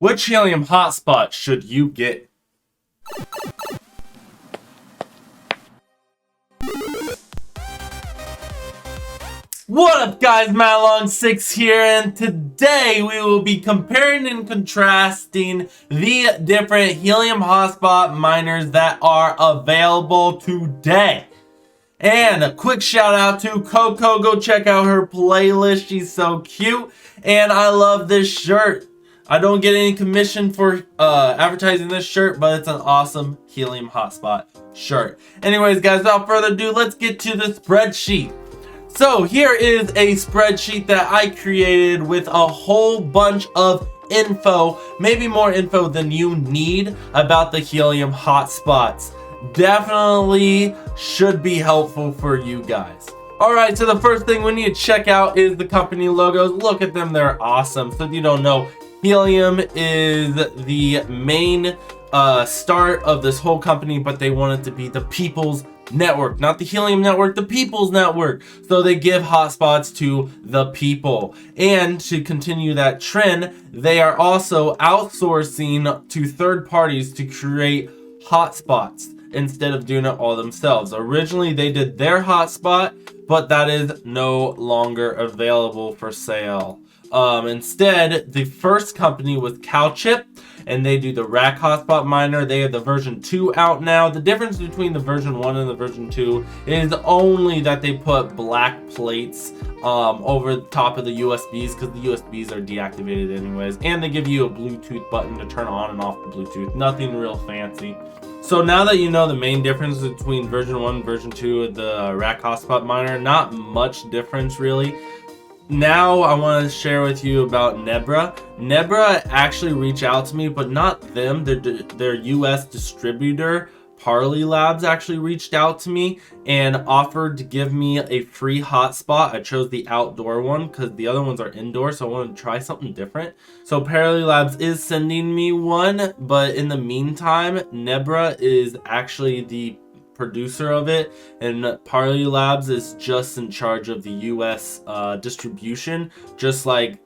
Which helium hotspot should you get? What up guys, Matlong6 here, and today we will be comparing and contrasting the different helium hotspot miners that are available today. And a quick shout out to Coco, go check out her playlist, she's so cute, and I love this shirt. I don't get any commission for advertising this shirt, but it's an awesome helium hotspot shirt. Anyways guys, without further ado, let's get to the spreadsheet. So here is a spreadsheet that I created with a whole bunch of info, maybe more info than you need about the helium hotspots. Definitely should be helpful for you guys. Alright, so the first thing we need to check out is the company logos. Look at them, they're awesome. So if you don't know, Helium is the main start of this whole company, but they want it to be the people's network, not the Helium network, the people's network. So they give hotspots to the people. And to continue that trend, they are also outsourcing to third parties to create hotspots instead of doing it all themselves. Originally, they did their hotspot, but that is no longer available for sale. Instead, the first company was CalChip, and they do the rack hotspot miner. They have the version 2 out now. The difference between the version 1 and the version 2 is only that they put black plates over the top of the USBs, because the USBs are deactivated anyways, and they give you a Bluetooth button to turn on and off the Bluetooth. Nothing real fancy. So now that you know the main difference between version 1 and version 2 of the rack hotspot miner, not much difference really. Now I want to share with you about Nebra. Nebra actually reached out to me, but not them. Their US distributor, Parley Labs, actually reached out to me and offered to give me a free hotspot. I chose the outdoor one because the other ones are indoor, so I wanted to try something different. So Parley Labs is sending me one, but in the meantime, Nebra is actually the producer of it, and Parley Labs is just in charge of the US distribution, just like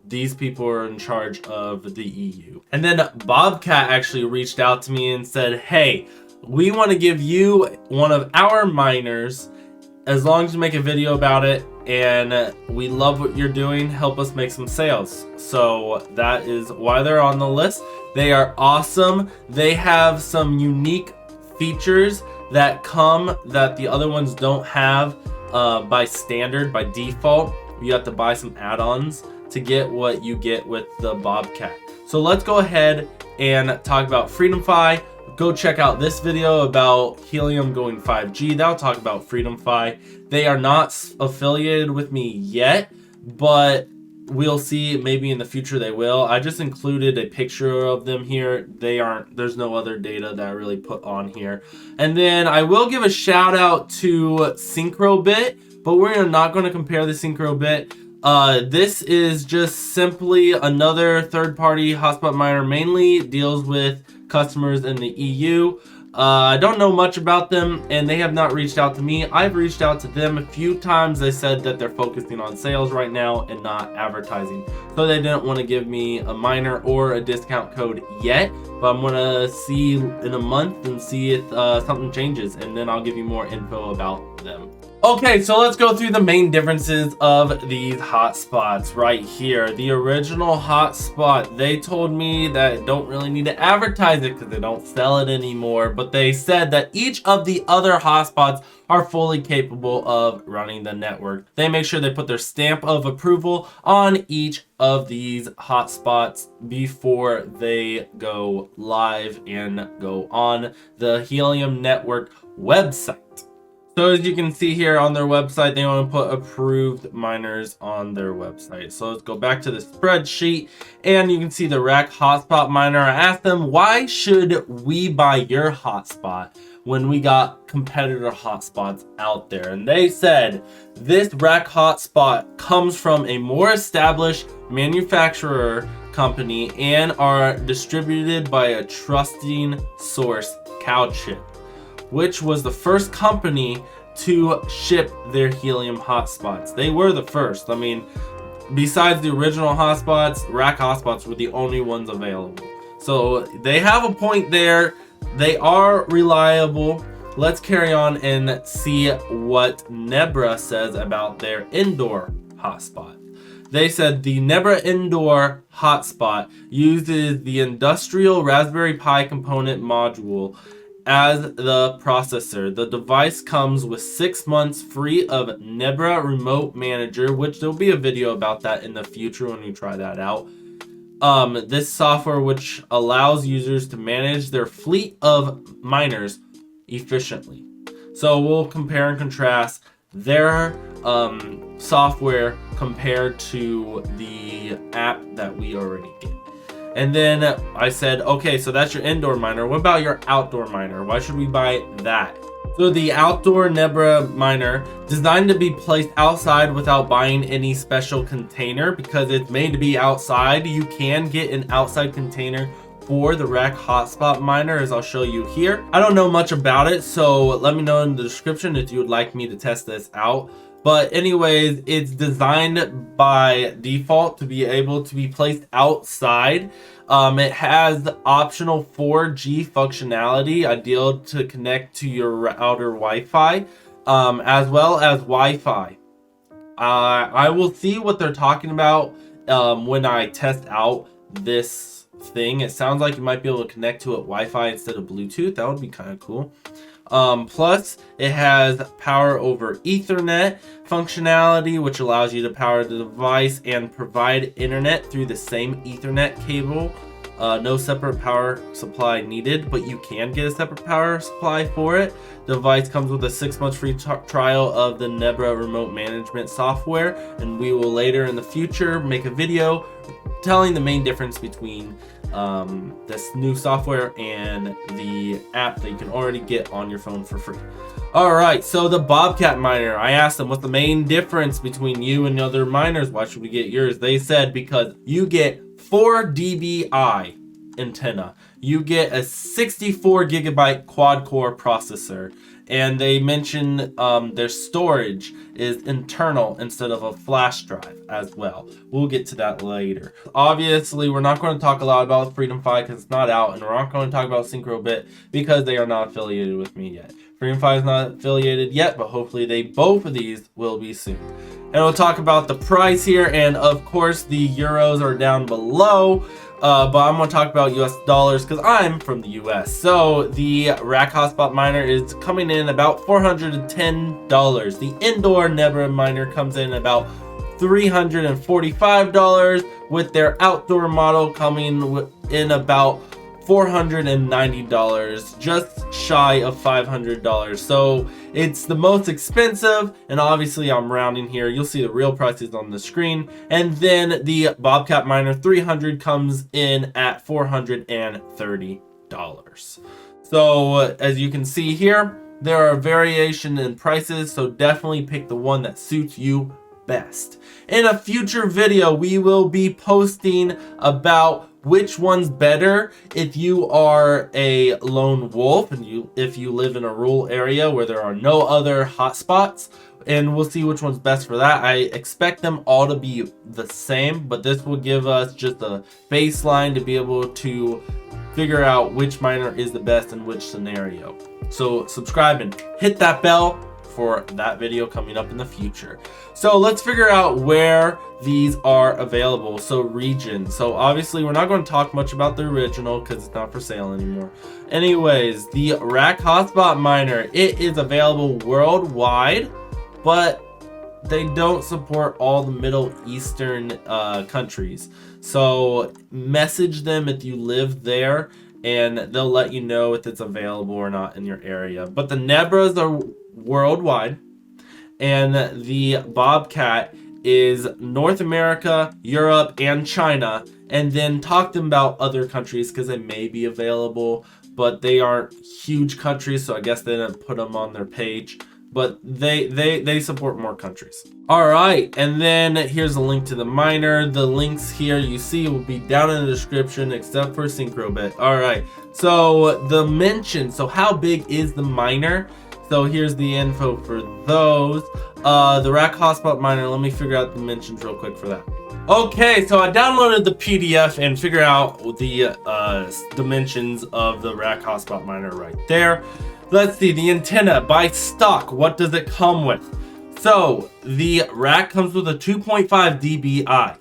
these people are in charge of the EU. And then Bobcat actually reached out to me and said, hey, we want to give you one of our miners as long as you make a video about it, and we love what you're doing, help us make some sales. So that is why they're on the list. They are awesome. They have some unique features that the other ones don't have by standard, by default. You have to buy some add-ons to get what you get with the Bobcat. So let's go ahead and talk about FreedomFi. Go check out this video about Helium going 5G. That'll talk about FreedomFi. They are not affiliated with me yet, but we'll see, maybe in the future they will. I just included a picture of them here. They aren't, there's no other data that I really put on here. And then I will give a shout out to Syncrobit, but we're not going to compare the Syncrobit. This is just simply another third-party hotspot miner, mainly deals with customers in the EU. I don't know much about them, and they have not reached out to me. I've reached out to them a few times. They said that they're focusing on sales right now and not advertising. So they didn't want to give me a miner or a discount code yet, but I'm going to see in a month and see if something changes, and then I'll give you more info about them. Okay, so let's go through the main differences of these hotspots right here. The original hotspot, they told me that don't really need to advertise it because they don't sell it anymore, but they said that each of the other hotspots are fully capable of running the network. They make sure they put their stamp of approval on each of these hotspots before they go live and go on the Helium network website. So as you can see here on their website, they want to put approved miners on their website. So let's go back to the spreadsheet, and you can see the rack hotspot miner. I asked them, why should we buy your hotspot when we got competitor hotspots out there? And they said, this rack hotspot comes from a more established manufacturer company and are distributed by a trusting source, CalChip, which was the first company to ship their Helium hotspots. They were the first. I mean, besides the original hotspots, rack hotspots were the only ones available. So they have a point there. They are reliable. Let's carry on and see what Nebra says about their indoor hotspot. They said the Nebra indoor hotspot uses the industrial Raspberry Pi component module as the processor. The device comes with 6 months free of Nebra Remote Manager, which there'll be a video about that in the future when we try that out. This software, which allows users to manage their fleet of miners efficiently. So we'll compare and contrast their software compared to the app that we already get. And then I said, okay, so that's your indoor miner. What about your outdoor miner? Why should we buy that? So the outdoor Nebra miner, designed to be placed outside without buying any special container because it's made to be outside. You can get an outside container for the rack hotspot miner, as I'll show you here. I don't know much about it, so let me know in the description if you would like me to test this out. But anyways, it's designed by default to be able to be placed outside. It has optional 4G functionality, ideal to connect to your router Wi-Fi, as well as Wi-Fi. I will see what they're talking about when I test out this thing. It sounds like you might be able to connect to it Wi-Fi instead of Bluetooth. That would be kind of cool. Plus, it has power over Ethernet functionality, which allows you to power the device and provide internet through the same Ethernet cable. No separate power supply needed, but you can get a separate power supply for it. The device comes with a 6-month free trial of the Nebra remote management software, and we will later in the future make a video telling the main difference between this new software and the app that you can already get on your phone for free. Alright, so the Bobcat miner, I asked them what's the main difference between you and other miners. Why should we get yours? They said because you get 4 dBi antenna, you get a 64 gigabyte quad core processor, and they mentioned their storage is internal instead of a flash drive as well. We'll get to that later. Obviously, we're not going to talk a lot about Freedom Fi because it's not out, and we're not going to talk about SynchroBit because they are not affiliated with me yet. Freedom Fi is not affiliated yet, but hopefully both of these will be soon. And we'll talk about the price here, and of course the euros are down below. But I'm going to talk about US dollars because I'm from the US. So the rack hotspot miner is coming in about $410. The indoor Nebra miner comes in about $345, with their outdoor model coming in about $490, just shy of $500. So it's the most expensive, and obviously I'm rounding here. You'll see the real prices on the screen. And then the Bobcat miner 300 comes in at $430. So as you can see here, there are variation in prices, so definitely pick the one that suits you best. In a future video, we will be posting about which one's better if you are a lone wolf and if you live in a rural area where there are no other hotspots, and we'll see which one's best for that. I expect them all to be the same, but this will give us just a baseline to be able to figure out which miner is the best in which scenario. So subscribe and hit that bell for that video coming up in the future. So let's figure out where these are available. So region. So obviously we're not going to talk much about the original because it's not for sale anymore. Anyways, the rack hotspot miner, it is available worldwide, but they don't support all the Middle Eastern countries. So message them if you live there, and they'll let you know if it's available or not in your area. But the Nebras are worldwide, and the Bobcat is North America, Europe, and China. And then talk to them about other countries because they may be available, but they aren't huge countries, so I guess they didn't put them on their page. But they support more countries. All right, and then here's a link to the miner. The links here you see will be down in the description except for SynchroBit. All right, so the mention, so how big is the miner? So here's the info for those. The rack hotspot miner, let me figure out dimensions real quick for that. Okay, so I downloaded the PDF and figured out the dimensions of the rack hotspot miner right there. Let's see, the antenna by stock, what does it come with? So the rack comes with a 2.5 dBi.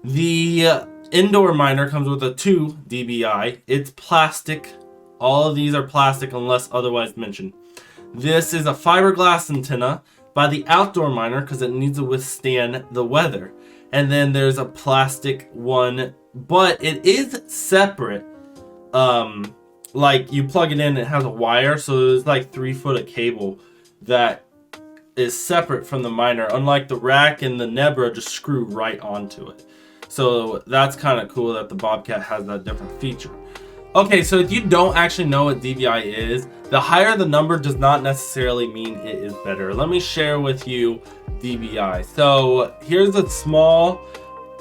The indoor miner comes with a 2 dBi. It's plastic. All of these are plastic unless otherwise mentioned. This is a fiberglass antenna by the outdoor miner because it needs to withstand the weather. And then there's a plastic one, but it is separate. Like you plug it in, it has a wire, so it's like 3 foot of cable that is separate from the miner. Unlike the rack and the Nebra, just screw right onto it. So that's kind of cool that the Bobcat has that different feature. Okay, so if you don't actually know what dBi is, the higher the number does not necessarily mean it is better. Let me share with you dBi. So here's a small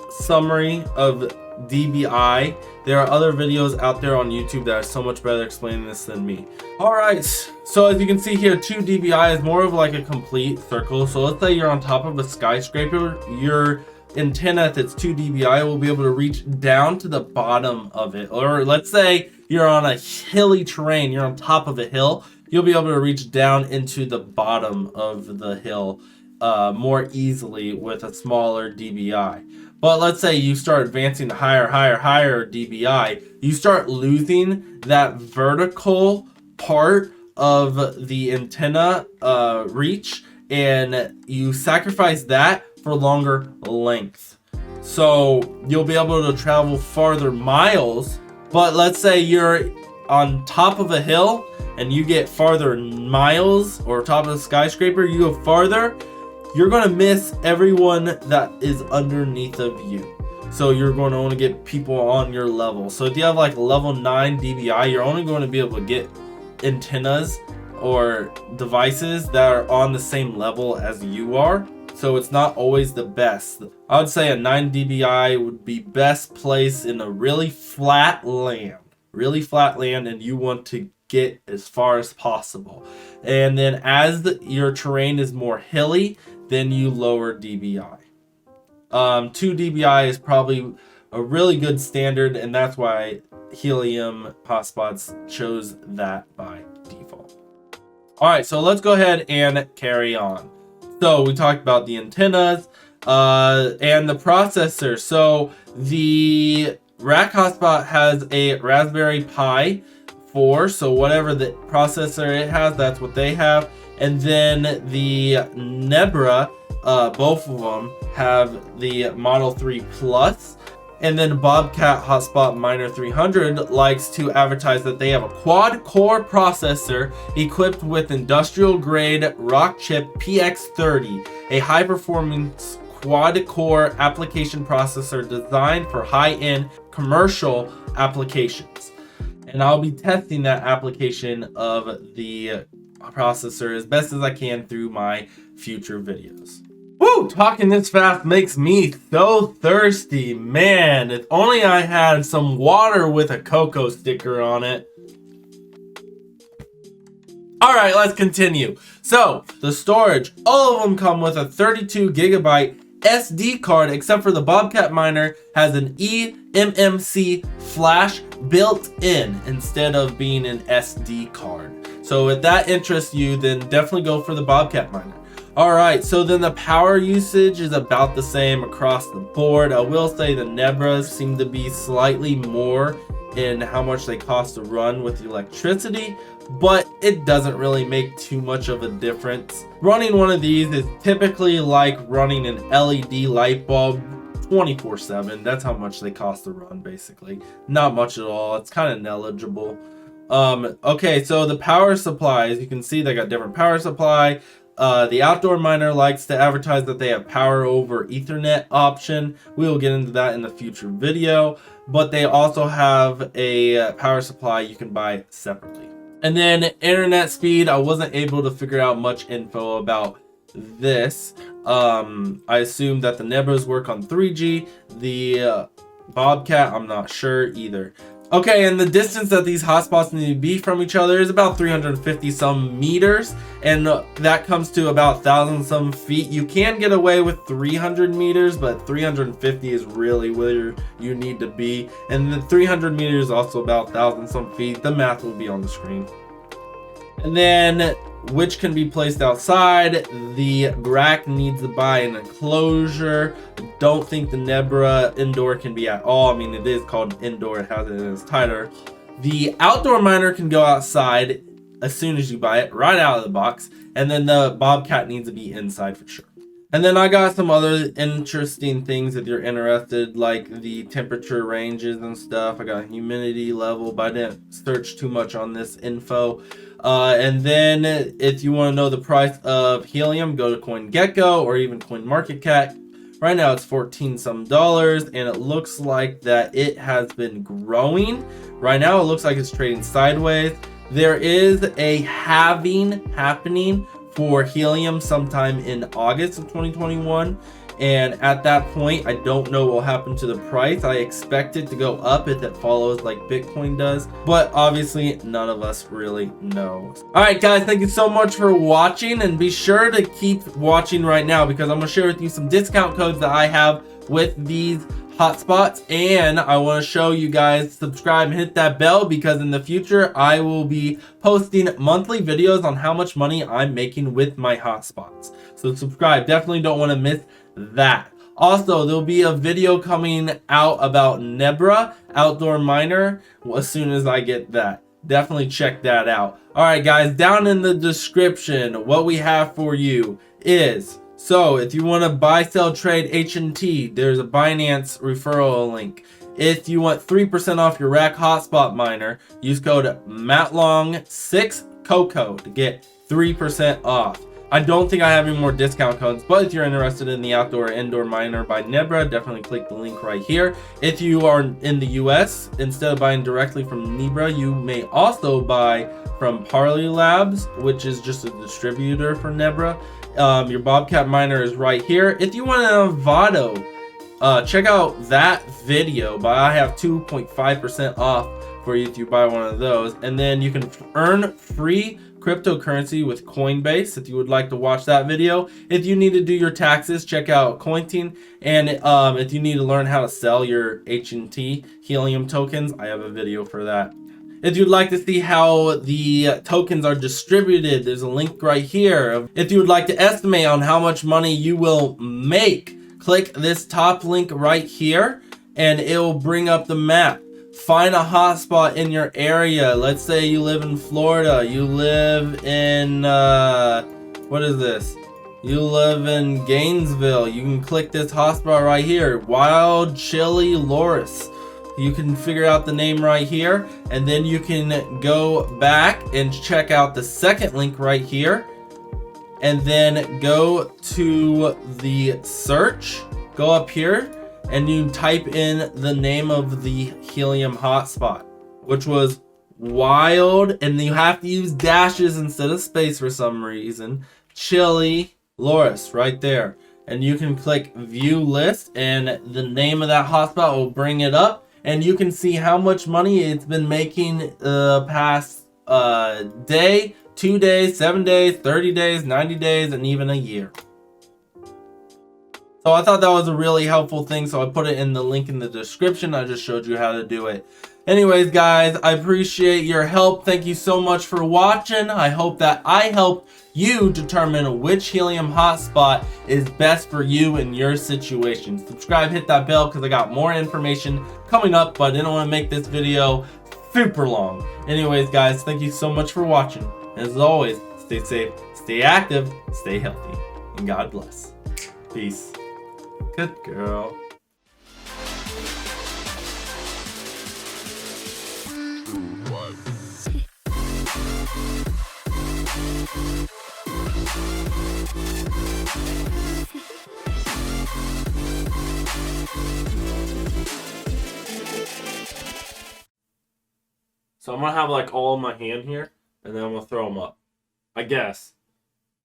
summary of dBi. There are other videos out there on YouTube that are so much better explaining this than me. Alright, so as you can see here, 2 dBi is more of like a complete circle. So let's say you're on top of a skyscraper, your antenna, if it's 2 dBi, will be able to reach down to the bottom of it. Or let's say you're on a hilly terrain, you're on top of a hill, you'll be able to reach down into the bottom of the hill more easily with a smaller dBi. But let's say you start advancing to higher dBi, you start losing that vertical part of the antenna reach, and you sacrifice that for longer length. So you'll be able to travel farther miles, but let's say you're on top of a hill and you get farther miles, or top of the skyscraper, you go farther, you're going to miss everyone that is underneath of you. So you're going to only get people on your level. So if you have like level 9 dBi, you're only going to be able to get antennas or devices that are on the same level as you are. So it's not always the best. I would say a 9 dBi would be best placed in a really flat land, and you want to get as far as possible. And then as your terrain is more hilly, then you lower dBi. 2 dBi is probably a really good standard, and that's why Helium Hotspots chose that by default. All right, so let's go ahead and carry on. So we talked about the antennas and the processor. So the rack hotspot has a Raspberry Pi 4, so whatever the processor it has, that's what they have. And then the Nebra, both of them have the Model 3 Plus. And then Bobcat Hotspot Miner 300 likes to advertise that they have a quad-core processor equipped with industrial-grade Rockchip PX30, a high-performance quad-core application processor designed for high-end commercial applications. And I'll be testing that application of the processor as best as I can through my future videos. Woo! Talking this fast makes me so thirsty. Man, if only I had some water with a cocoa sticker on it. Alright, let's continue. So, the storage, all of them come with a 32 gigabyte SD card, except for the Bobcat Miner has an eMMC flash built in instead of being an SD card. So if that interests you, then definitely go for the Bobcat Miner. Alright, so then the power usage is about the same across the board. I will say the Nebras seem to be slightly more in how much they cost to run with the electricity, but it doesn't really make too much of a difference. Running one of these is typically like running an LED light bulb 24/7. That's how much they cost to run, basically. Not much at all. It's kind of negligible. Okay, so the power supply, as you can see, they got different power supply. The outdoor miner likes to advertise that they have power over Ethernet option. We will get into that in the future video, but they also have a power supply you can buy separately. And then internet speed, I wasn't able to figure out much info about this. I assume that the Nebras work on 3G. The Bobcat, I'm not sure either. Okay, and the distance that these hotspots need to be from each other is about 350 some meters, and that comes to about 1,000 some feet. You can get away with 300 meters, but 350 is really where you need to be. And the 300 meters is also about 1,000 some feet. The math will be on the screen. And then, which can be placed outside. The rack needs to buy an enclosure. Don't think the Nebra indoor can be at all. I mean, it is called indoor. It has it in its title. The outdoor miner can go outside as soon as you buy it, right out of the box. And then the Bobcat needs to be inside for sure. And then I got some other interesting things if you're interested, like the temperature ranges and stuff. I got humidity level, but I didn't search too much on this info. And then if you want to know the price of helium, go to CoinGecko or even CoinMarketCap. Right now it's 14 some dollars, and it looks like that it has been growing. Right now it looks like it's trading sideways. There is a halving happening for helium sometime in August of 2021. And at that point, I don't know what will happen to the price. I expect it to go up if it follows like Bitcoin does, but obviously none of us really know. All right, guys, thank you so much for watching, and be sure to keep watching right now because I'm gonna share with you some discount codes that I have with these hotspots, and I want to show you guys, subscribe and hit that bell because in the future I will be posting monthly videos on how much money I'm making with my hotspots. So subscribe, definitely don't want to miss that. Also, there'll be a video coming out about Nebra outdoor miner as soon as I get that. Definitely check that out. All right, guys, down in the description, what we have for you is, so if you want to buy, sell, trade HNT, there's a Binance referral link. If you want 3% off your rack hotspot miner, use code MATLONG6COCO to get 3% off. I don't think I have any more discount codes, but if you're interested in the outdoor or indoor miner by Nebra, definitely click the link right here. If you are in the US, instead of buying directly from Nebra, you may also buy from Parley Labs, which is just a distributor for Nebra. Your Bobcat miner is right here. If you want an Avado, check out that video, but I have 2.5% off for you if you buy one of those. And then you can earn free cryptocurrency with Coinbase if you would like to watch that video. If you need to do your taxes, check out Cointing. And if you need to learn how to sell your HNT helium tokens, I have a video for that. If you'd like to see how the tokens are distributed, there's a link right here. If you would like to estimate on how much money you will make, click this top link right here and it will bring up the map. Find a hotspot in your area. Let's say you live in Florida. You live in, what is this? You live in Gainesville. You can click this hotspot right here. Wild Chili Loris. You can figure out the name right here. And then you can go back and check out the second link right here. And then go to the search. Go up here. And you type in the name of the helium hotspot, which was Wild, and you have to use dashes instead of space for some reason. Chili Loris right there. And you can click view list and the name of that hotspot will bring it up. And you can see how much money it's been making past day, 2 days, 7 days, 30 days, 90 days, and even a year. So I thought that was a really helpful thing, so I put it in the link in the description. I just showed you how to do it. Anyways, guys, I appreciate your help. Thank you so much for watching. I hope that I helped you determine which helium hotspot is best for you in your situation. Subscribe, hit that bell, because I got more information coming up, but I didn't want to make this video super long. Anyways, guys, thank you so much for watching. As always, stay safe, stay active, stay healthy, and God bless. Peace. Good girl. So I'm gonna have like all in my hand here, and then I'm gonna throw them up, I guess.